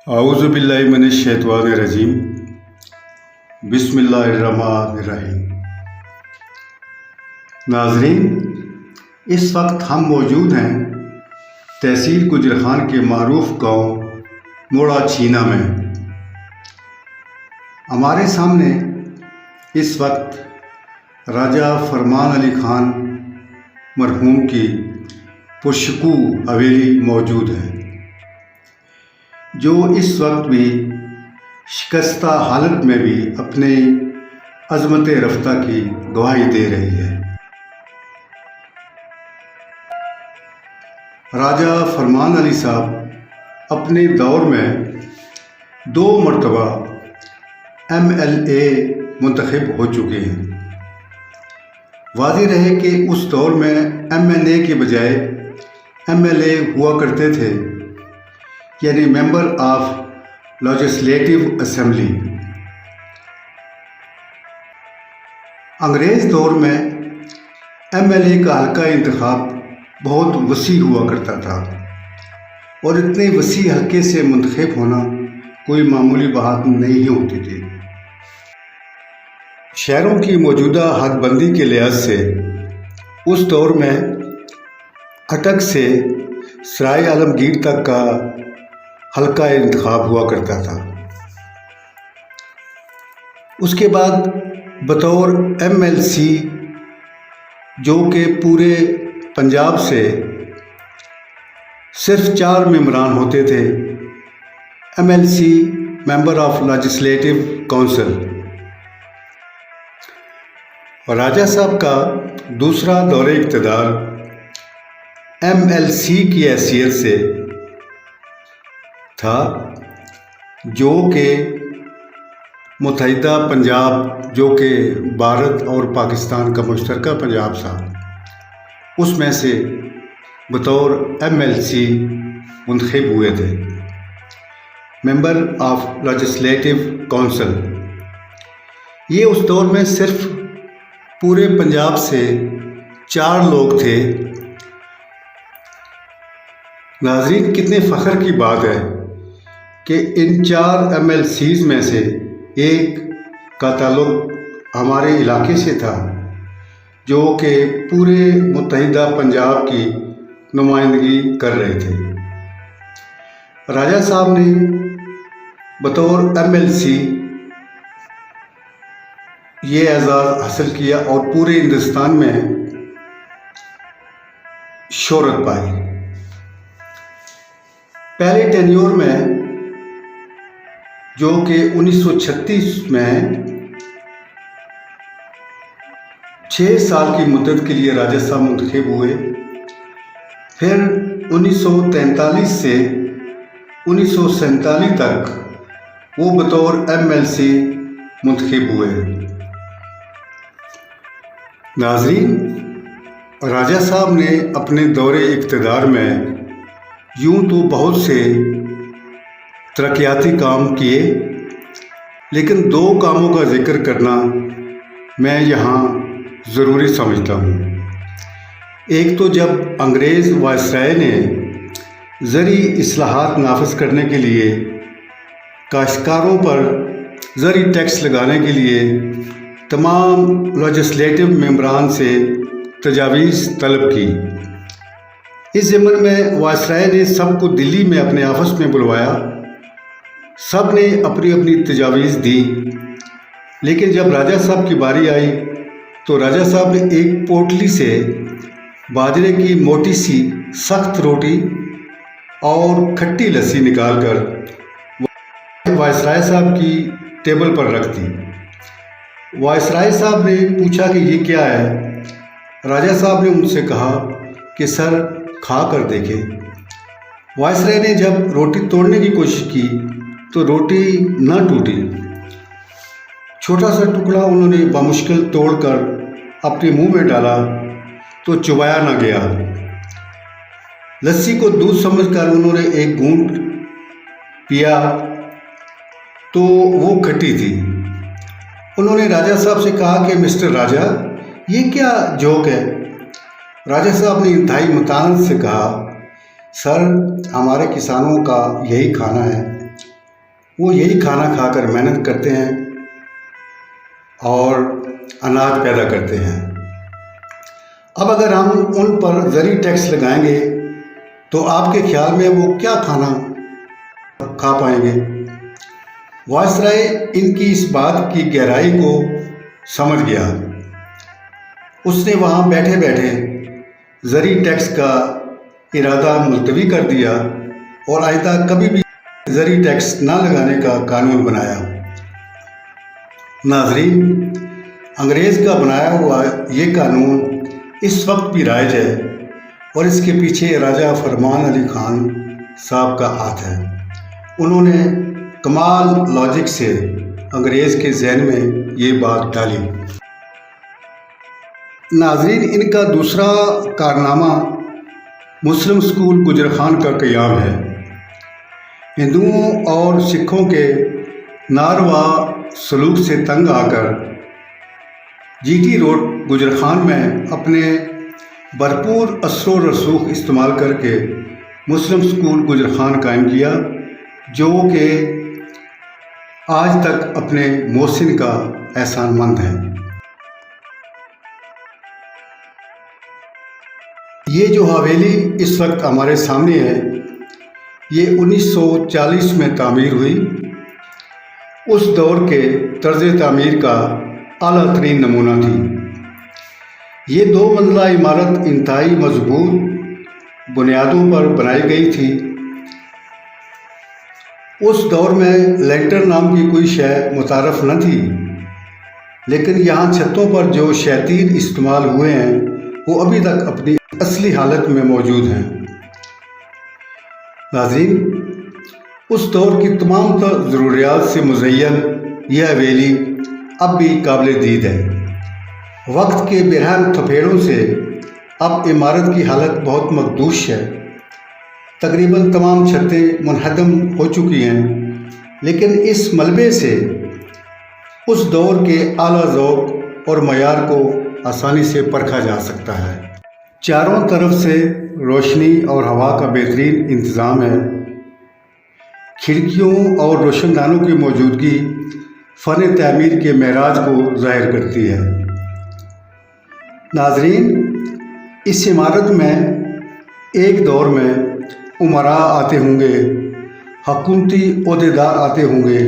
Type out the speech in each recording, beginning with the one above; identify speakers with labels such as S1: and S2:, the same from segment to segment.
S1: اعوذ باللہ من الشیطان الرجیم بسم اللہ الرحمن الرحیم۔ ناظرین، اس وقت ہم موجود ہیں تحصیل گجرخان کے معروف گاؤں موڑا چھینا میں۔ ہمارے سامنے اس وقت راجہ فرمان علی خان مرحوم کی پرسکون حویلی موجود ہے، جو اس وقت بھی شکستہ حالت میں بھی اپنے عظمت رفتہ کی گواہی دے رہی ہے۔ راجہ فرمان علی صاحب اپنے دور میں 2 مرتبہ MLA منتخب ہو چکے ہیں۔ واضح رہے کہ اس دور میں MLA کے بجائے MLA ہوا کرتے تھے، یعنی ممبر آف لیجسلیٹو اسمبلی۔ انگریز دور میں MLA کا حلقہ انتخاب بہت وسیع ہوا کرتا تھا، اور اتنے وسیع حلقے سے منتخب ہونا کوئی معمولی بات نہیں ہوتی تھی۔ شہروں کی موجودہ حد بندی کے لحاظ سے اس دور میں اٹک سے سرائے عالمگیر تک کا حلقہ انتخاب ہوا کرتا تھا۔ اس کے بعد بطور MLC، جو کہ پورے پنجاب سے صرف 4 ممبران ہوتے تھے، MLC member of legislative council. اور راجہ صاحب کا دوسرا دور اقتدار MLC کی حیثیت سے تھا، جو کہ متحدہ پنجاب، جو کہ بھارت اور پاکستان کا مشترکہ پنجاب تھا، اس میں سے بطور MLC منتخب ہوئے تھے، ممبر آف لیجسلیٹو کونسل۔ یہ اس دور میں صرف پورے پنجاب سے 4 لوگ تھے۔ ناظرین، کتنے فخر کی بات ہے کہ ان 4 MLCs میں سے ایک کا تعلق ہمارے علاقے سے تھا، جو کہ پورے متحدہ پنجاب کی نمائندگی کر رہے تھے۔ راجہ صاحب نے بطور MLC یہ اعزاز حاصل کیا اور پورے ہندوستان میں شہرت پائی۔ پہلے ٹینیور میں، جو کہ 1936 میں 6 سال کی مدت کے لیے راجہ صاحب منتخب ہوئے، پھر 1943 سے 1947 تک وہ بطور MLC منتخب ہوئے۔ ناظرین، راجہ صاحب نے اپنے دور اقتدار میں یوں تو بہت سے ترقیاتی کام کیے، لیکن 2 کاموں کا ذکر کرنا میں یہاں ضروری سمجھتا ہوں۔ ایک تو جب انگریز وائسرائے نے زرعی اصلاحات نافذ کرنے کے لیے کاشتکاروں پر زرعی ٹیکس لگانے کے لیے تمام لیجسلیٹو ممبران سے تجاویز طلب کی۔ اس ضمن میں وائسرائے نے سب کو دلی میں اپنے آفس میں بلوایا، سب نے اپنی اپنی تجاویز دی، لیکن جب راجہ صاحب کی باری آئی تو راجہ صاحب نے ایک پوٹلی سے باجرے کی موٹی سی سخت روٹی اور کھٹی لسی نکال کر وائسرائے صاحب کی ٹیبل پر رکھ دی۔ وائسرائے صاحب نے پوچھا کہ یہ کیا ہے؟ راجہ صاحب نے ان سے کہا کہ سر، کھا کر دیکھیں۔ وائسرائے نے جب روٹی توڑنے کی کوشش کی تو روٹی نہ ٹوٹی۔ چھوٹا سا ٹکڑا انہوں نے بمشکل توڑ کر اپنے منہ میں ڈالا تو چبایا نہ گیا۔ لسی کو دودھ سمجھ کر انہوں نے ایک گھونٹ پیا تو وہ کھٹی تھی۔ انہوں نے راجہ صاحب سے کہا کہ مسٹر راجہ، یہ کیا جوک ہے؟ راجہ صاحب نے انتہائی متانت سے کہا، سر، ہمارے کسانوں کا یہی کھانا ہے، وہ یہی کھانا کھا کر محنت کرتے ہیں اور اناج پیدا کرتے ہیں۔ اب اگر ہم ان پر زرعی ٹیکس لگائیں گے تو آپ کے خیال میں وہ کیا کھانا کھا پائیں گے؟ وائسرائے ان کی اس بات کی گہرائی کو سمجھ گیا۔ اس نے وہاں بیٹھے بیٹھے زرعی ٹیکس کا ارادہ ملتوی کر دیا اور آئندہ کبھی بھی زرعی ٹیکس نہ لگانے کا قانون بنایا۔ ناظرین، انگریز کا بنایا ہوا یہ قانون اس وقت بھی رائج ہے اور اس کے پیچھے راجہ فرمان علی خان صاحب کا ہاتھ ہے۔ انہوں نے کمال لاجک سے انگریز کے ذہن میں یہ بات ڈالی۔ ناظرین، ان کا دوسرا کارنامہ مسلم اسکول گجر خان کا قیام ہے۔ ہندوؤں اور سکھوں کے ناروا سلوک سے تنگ آ کر جی ٹی روڈ گجر خان میں اپنے بھرپور اثر و رسوخ استعمال کر کے مسلم اسکول گجر خان قائم کیا، جو کہ آج تک اپنے محسن کا احسان مند ہے۔ یہ جو حویلی اس وقت ہمارے سامنے ہے، یہ 1940 میں تعمیر ہوئی۔ اس دور کے طرز تعمیر کا اعلیٰ ترین نمونہ تھی۔ یہ 2 منزلہ عمارت انتہائی مضبوط بنیادوں پر بنائی گئی تھی۔ اس دور میں لینٹر نام کی کوئی شے متعارف نہ تھی، لیکن یہاں چھتوں پر جو شیطین استعمال ہوئے ہیں وہ ابھی تک اپنی اصلی حالت میں موجود ہیں۔ ناظرین، اس دور کی تمام تر ضروریات سے مزین یہ حویلی اب بھی قابل دید ہے۔ وقت کے برہنہ تھپیڑوں سے اب عمارت کی حالت بہت مخدوش ہے۔ تقریباً تمام چھتیں منہدم ہو چکی ہیں، لیکن اس ملبے سے اس دور کے اعلیٰ ذوق اور معیار کو آسانی سے پرکھا جا سکتا ہے۔ چاروں طرف سے روشنی اور ہوا کا بہترین انتظام ہے۔ کھڑکیوں اور روشن دانوں کی موجودگی فن تعمیر کے معراج کو ظاہر کرتی ہے۔ ناظرین، اس عمارت میں ایک دور میں امراء آتے ہوں گے، حکومتی عہدیدار آتے ہوں گے،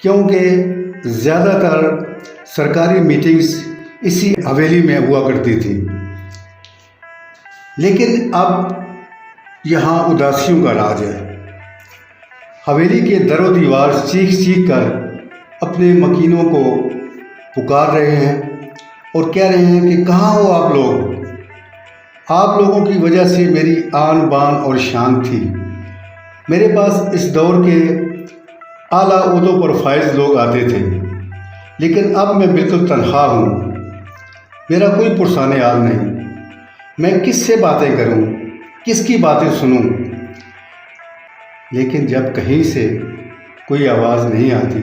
S1: کیونکہ زیادہ تر سرکاری میٹنگز اسی حویلی میں ہوا کرتی تھی۔ لیکن اب یہاں اداسیوں کا راج ہے۔ حویلی کے در و دیوار چیخ چیخ کر اپنے مکینوں کو پکار رہے ہیں اور کہہ رہے ہیں کہ کہاں ہو آپ لوگ؟ آپ لوگوں کی وجہ سے میری آن بان اور شان تھی۔ میرے پاس اس دور کے اعلیٰ عہدوں پر فائز لوگ آتے تھے، لیکن اب میں بالکل تنہا ہوں۔ میرا کوئی پرسان حال نہیں۔ میں کس سے باتیں کروں، کس کی باتیں سنوں؟ لیکن جب کہیں سے کوئی آواز نہیں آتی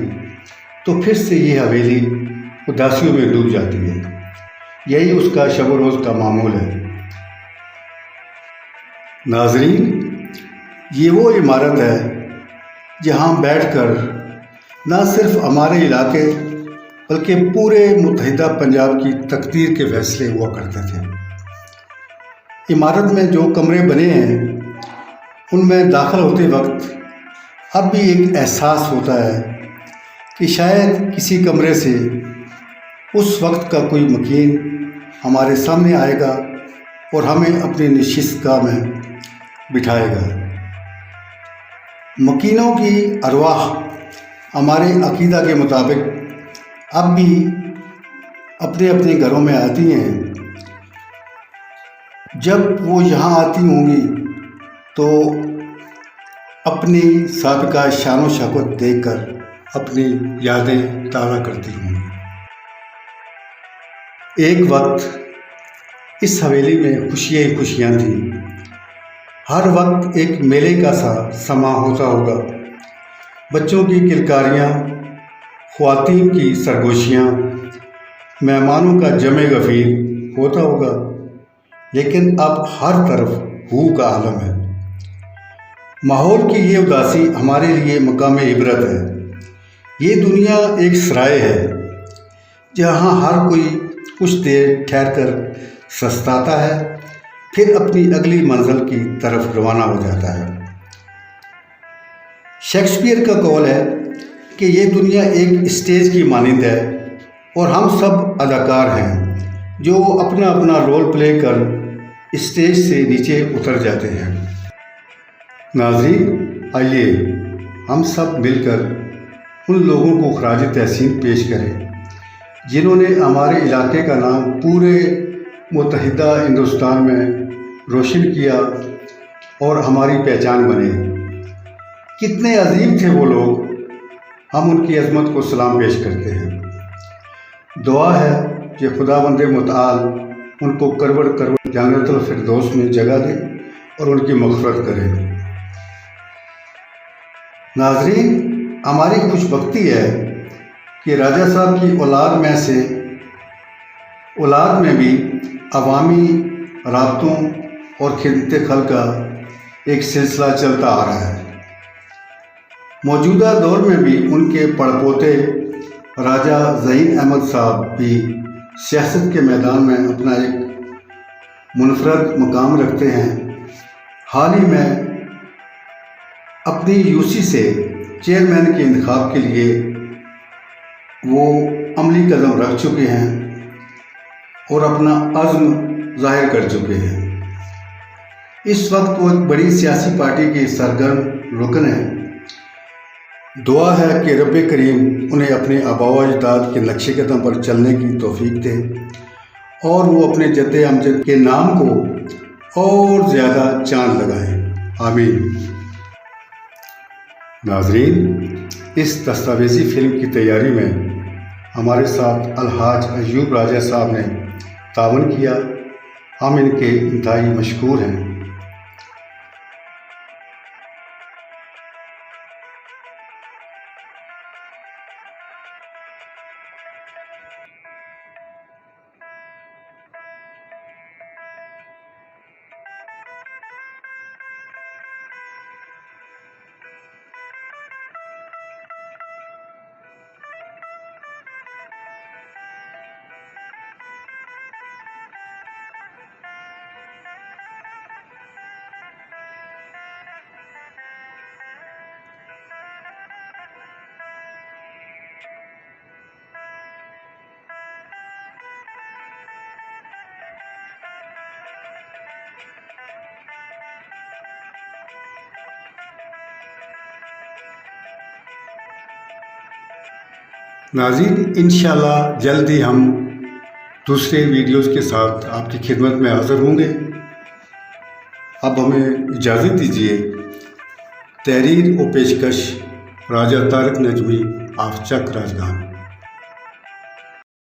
S1: تو پھر سے یہ حویلی اداسیوں میں ڈوب جاتی ہے۔ یہی اس کا شب و روز کا معمول ہے۔ ناظرین، یہ وہ عمارت ہے جہاں بیٹھ کر نہ صرف ہمارے علاقے بلکہ پورے متحدہ پنجاب کی تقدیر کے فیصلے ہوا کرتے تھے۔ عمارت میں جو کمرے بنے ہیں ان میں داخل ہوتے وقت اب بھی ایک احساس ہوتا ہے کہ شاید کسی کمرے سے اس وقت کا کوئی مکین ہمارے سامنے آئے گا اور ہمیں اپنی نشست گاہ میں بٹھائے گا۔ مکینوں کی ارواح ہمارے عقیدہ کے مطابق اب بھی اپنے اپنے گھروں میں آتی ہیں۔ جب وہ یہاں آتی ہوں گی تو اپنی سابقہ شان و شوکت دیکھ کر اپنی یادیں تازہ کرتی ہوں۔ ایک وقت اس حویلی میں خوشیاں ہی خوشیاں تھیں۔ ہر وقت ایک میلے کا سا سما ہوتا ہوگا۔ بچوں کی کلکاریاں، خواتین کی سرگوشیاں، مہمانوں کا جمع غفیر ہوتا ہوگا، لیکن اب ہر طرف ہو کا عالم ہے۔ ماحول کی یہ اداسی ہمارے لیے مقام عبرت ہے۔ یہ دنیا ایک سرائے ہے جہاں ہر کوئی کچھ دیر ٹھہر کر سستاتا ہے، پھر اپنی اگلی منزل کی طرف روانہ ہو جاتا ہے۔ شیکسپیئر کا قول ہے کہ یہ دنیا ایک اسٹیج کی مانند ہے اور ہم سب اداکار ہیں جو اپنا اپنا رول پلے کر اسٹیج سے نیچے اتر جاتے ہیں۔ ناظرین، آئیے ہم سب مل کر ان لوگوں کو خراج تحسین پیش کریں جنہوں نے ہمارے علاقے کا نام پورے متحدہ ہندوستان میں روشن کیا اور ہماری پہچان بنے۔ کتنے عظیم تھے وہ لوگ، ہم ان کی عظمت کو سلام پیش کرتے ہیں۔ دعا ہے کہ خداوند متعال ان کو کروڑ کروڑ جنت الفردوس میں جگہ دے اور ان کی مغفرت کرے۔ ناظرین، ہماری خوش بختی ہے کہ راجہ صاحب کی اولاد میں بھی عوامی رابطوں اور خدمت خلق کا ایک سلسلہ چلتا آ رہا ہے۔ موجودہ دور میں بھی ان کے پڑپوتے راجہ ظہیر احمد صاحب بھی سیاست کے میدان میں اپنا ایک منفرد مقام رکھتے ہیں۔ حال ہی میں اپنی یوسی سے چیئرمین کے انتخاب کے لیے وہ عملی قدم رکھ چکے ہیں اور اپنا عزم ظاہر کر چکے ہیں۔ اس وقت وہ ایک بڑی سیاسی پارٹی کے سرگرم رکن ہیں۔ دعا ہے کہ رب کریم انہیں اپنے آباء و اجداد کے نقش قدم پر چلنے کی توفیق دے اور وہ اپنے جد امجد کے نام کو اور زیادہ چاند لگائیں، آمین۔ ناظرین، اس دستاویزی فلم کی تیاری میں ہمارے ساتھ الحاج ایوب راجہ صاحب نے تعاون کیا، ہم ان کے انتہائی مشکور ہیں۔ ناظرین، انشاءاللہ جلد ہی ہم دوسرے ویڈیوز کے ساتھ آپ کی خدمت میں حاضر ہوں گے۔ اب ہمیں اجازت دیجیے۔ تحریر و پیشکش راجہ طارق نجمی آف چک راجگان۔